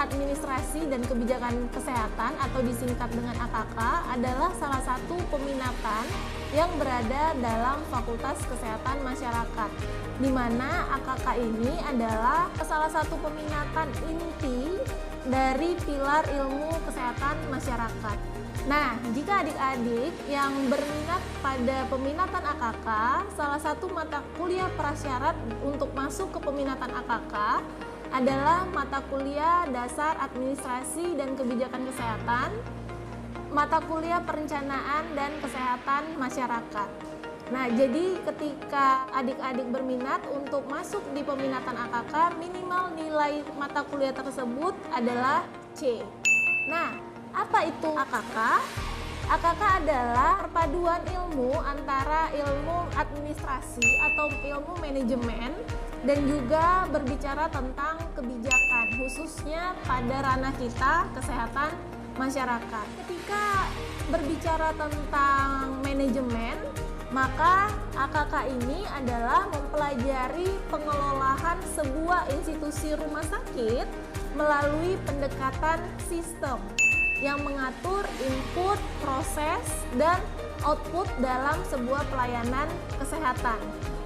Administrasi dan Kebijakan Kesehatan atau disingkat dengan AKK adalah salah satu peminatan yang berada dalam Fakultas Kesehatan Masyarakat, di mana AKK ini adalah salah satu peminatan inti dari pilar ilmu kesehatan masyarakat. Nah, jika adik-adik yang berminat pada peminatan AKK, salah satu mata kuliah prasyarat untuk masuk ke peminatan AKK adalah mata kuliah Dasar Administrasi dan Kebijakan Kesehatan, mata kuliah Perencanaan dan Kesehatan Masyarakat. Nah, jadi ketika adik-adik berminat untuk masuk di peminatan AKK, minimal nilai mata kuliah tersebut adalah C. Nah, apa itu AKK? AKK adalah perpaduan ilmu antara ilmu administrasi atau ilmu manajemen dan juga berbicara tentang kebijakan, khususnya pada ranah kita kesehatan masyarakat. Ketika berbicara tentang manajemen, maka AKK ini adalah mempelajari pengelolaan sebuah institusi rumah sakit melalui pendekatan sistem yang mengatur input, proses, dan output dalam sebuah pelayanan kesehatan.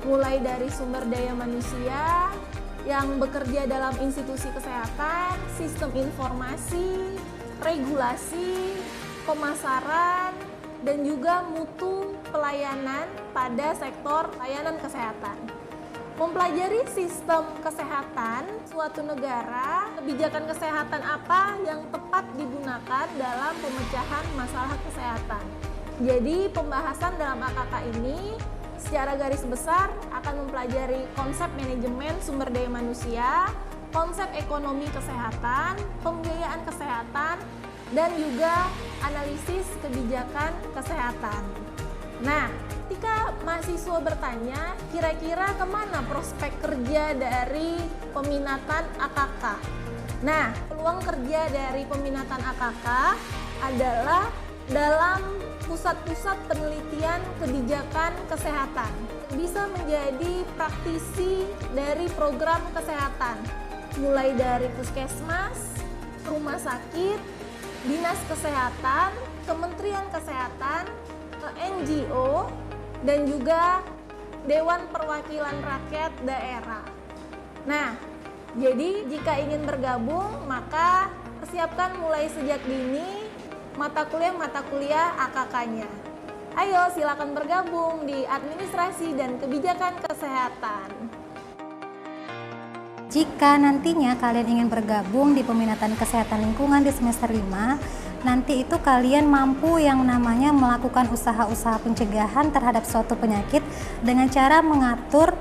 Mulai dari sumber daya manusia yang bekerja dalam institusi kesehatan, sistem informasi, regulasi, pemasaran, dan juga mutu pelayanan pada sektor layanan kesehatan. Mempelajari sistem kesehatan suatu negara, kebijakan kesehatan apa yang tepat digunakan dalam pemecahan masalah kesehatan. Jadi pembahasan dalam AKK ini secara garis besar akan mempelajari konsep manajemen sumber daya manusia, konsep ekonomi kesehatan, pembiayaan kesehatan, dan juga analisis kebijakan kesehatan. Nah, ketika mahasiswa bertanya, kira-kira kemana prospek kerja dari peminatan AKK? Nah, peluang kerja dari peminatan AKK adalah dalam pusat-pusat penelitian kebijakan kesehatan. Bisa menjadi praktisi dari program kesehatan, mulai dari puskesmas, rumah sakit, dinas kesehatan, Kementerian Kesehatan, NGO, dan juga Dewan Perwakilan Rakyat Daerah. Nah, jadi jika ingin bergabung, maka persiapkan mulai sejak dini mata kuliah AKK-nya. Ayo silakan bergabung di Administrasi dan Kebijakan Kesehatan. Jika nantinya kalian ingin bergabung di peminatan kesehatan lingkungan di semester 5, nanti itu kalian mampu yang namanya melakukan usaha-usaha pencegahan terhadap suatu penyakit dengan cara mengatur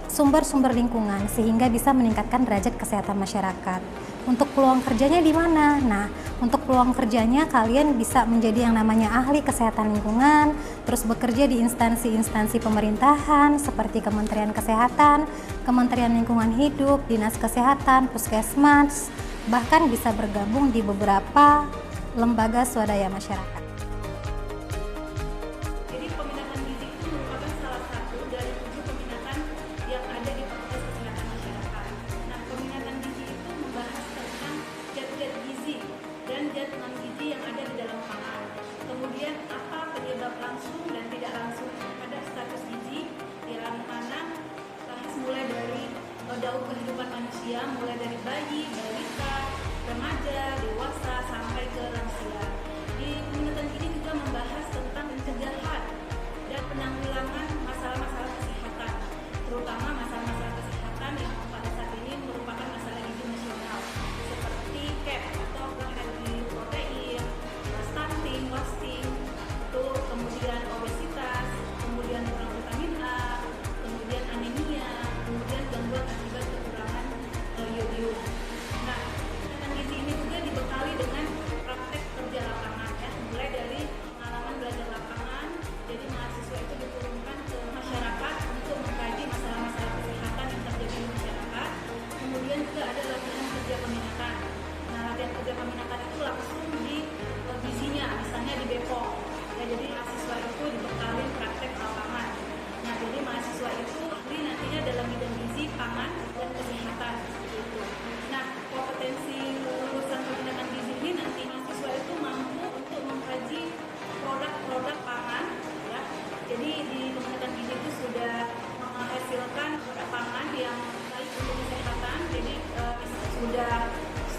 sumber-sumber lingkungan sehingga bisa meningkatkan derajat kesehatan masyarakat. Untuk peluang kerjanya di mana? Nah, untuk peluang kerjanya kalian bisa menjadi yang namanya ahli kesehatan lingkungan, terus bekerja di instansi-instansi pemerintahan seperti Kementerian Kesehatan, Kementerian Lingkungan Hidup, Dinas Kesehatan, Puskesmas, bahkan bisa bergabung di beberapa lembaga swadaya masyarakat. Jadi peminatan gizi itu merupakan salah satu dari 7 peminatan yang ada di Fakultas Kesehatan Masyarakat. Nah, peminatan gizi itu membahas tentang zat-zat gizi dan zat non-gizi yang ada di dalam pangan. Kemudian apa penyebab langsung dan tidak langsung pada status gizi, yang mana bahas mulai dari daur kehidupan manusia, mulai dari bayi, balita, remaja, dewasa, sampai ke lansia. Di peminatan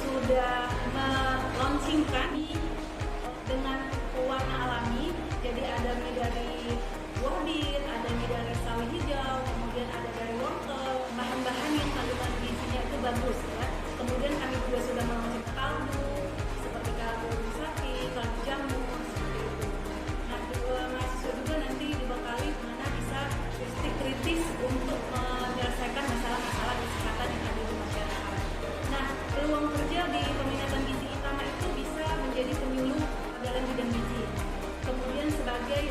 sudah melaunchingkan dengan pewarna alami. Jadi ada mie dari buah bir, ada mie dari sawi hijau, kemudian ada dari wortel. Bahan-bahan yang kandungan gizinya itu bagus ya. Kemudian kami juga sudah melaunching kaldu seperti kaldu sapi, kaldu jamur seperti itu. Nah, mahasiswa juga nanti dibekali mana bisa kritis untuk menyelesaikan masalah-masalah kesehatan yang ada di masyarakat. Nah, peluang kerja di peminatan gizi utama itu bisa menjadi penyuluh dalam bidang gizi. Kemudian sebagai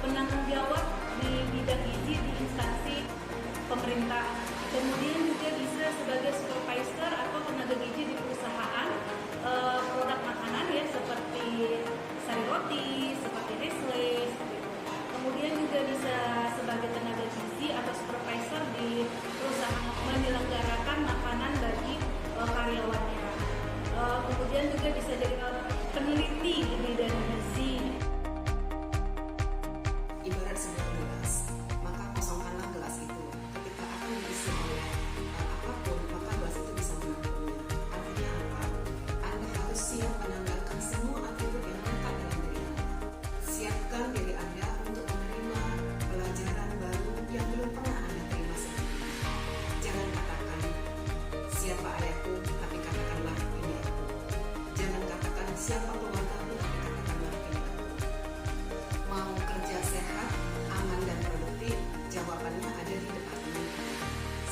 penanggung jawab di bidang gizi di instansi pemerintah. Kemudian juga bisa sebagai supervisor atau tenaga gizi di perusahaan produk makanan ya, seperti sari roti, seperti Nestle. Kemudian juga bisa sebagai tenaga gizi atau supervisor di perusahaan menyelenggarakan makanan bagi karyawannya. Kemudian juga bisa jadi peneliti di bidang gizi. Ibarat sebuah gelas, maka kosongkanlah gelas itu. Ketika akan diisi oleh apapun, maka gelas itu bisa menampungnya. Artinya apa? Anda harus siap menanggalkan semua atribut yang lengkap dalam diri Anda. Siapkan diri Anda untuk menerima pelajaran baru yang belum pernah Anda terima sebelumnya. Jangan katakan siapa ayahku, tapi katakanlah ini aku. Jangan katakan siapa keluargaku, tapi katakanlah ini aku. Mau kerja sehat, aman dan produktif? Jawabannya ada di departemen.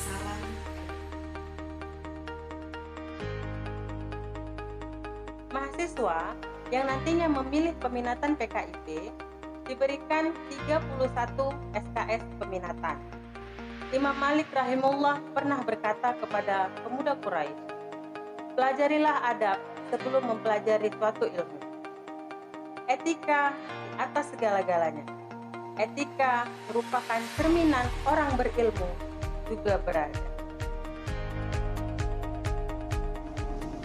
Salam. Mahasiswa yang nantinya memilih peminatan PKIP diberikan 31 SKS peminatan. Imam Malik rahimahullah pernah berkata kepada pemuda Quraisy, pelajarilah adab sebelum mempelajari suatu ilmu. Etika di atas segala-galanya. Etika merupakan cerminan orang berilmu juga berada.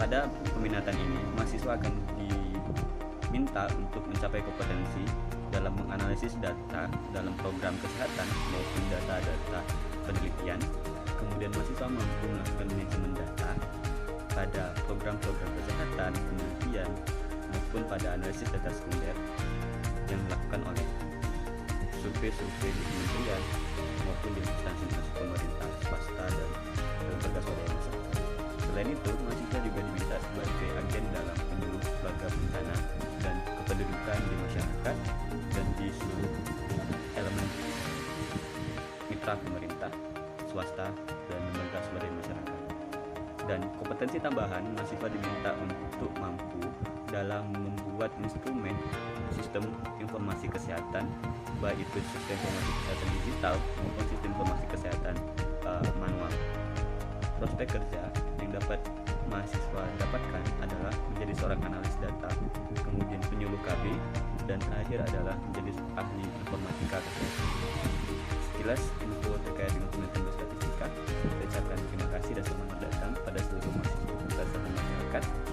Pada peminatan ini, mahasiswa akan diminta untuk mencapai kompetensi dalam menganalisis data dalam program kesehatan maupun data-data penelitian. Kemudian mahasiswa mampu melakukan manajemen data pada program-program kesehatan, penelitian, maupun pada analisis data sekunder yang dilakukan oleh survei-survei di kementerian maupun di instansi-instansi pemerintah, swasta, dan lembaga swadaya masyarakat. Selain itu, mahasiswa juga diminta sebagai agen dalam penyuluh lembaga bencana dan kependudukan di masyarakat dan di seluruh elemen mitra pemerintah, swasta, dan lembaga swadaya masyarakat. Dan kompetensi tambahan, mahasiswa diminta untuk mampu dalam membuat instrumen sistem informasi kesehatan, baik itu sistem informasi kesehatan digital maupun sistem informasi kesehatan manual. Prospek kerja yang dapat mahasiswa dapatkan adalah menjadi seorang analis data, kemudian penyuluh KB, dan terakhir adalah menjadi ahli informatika kesehatan. Sekilas info terkait dengan pemerintahan statistika. Saya ucapkan terima kasih dan selamat datang pada seluruh mahasiswa dan masyarakat.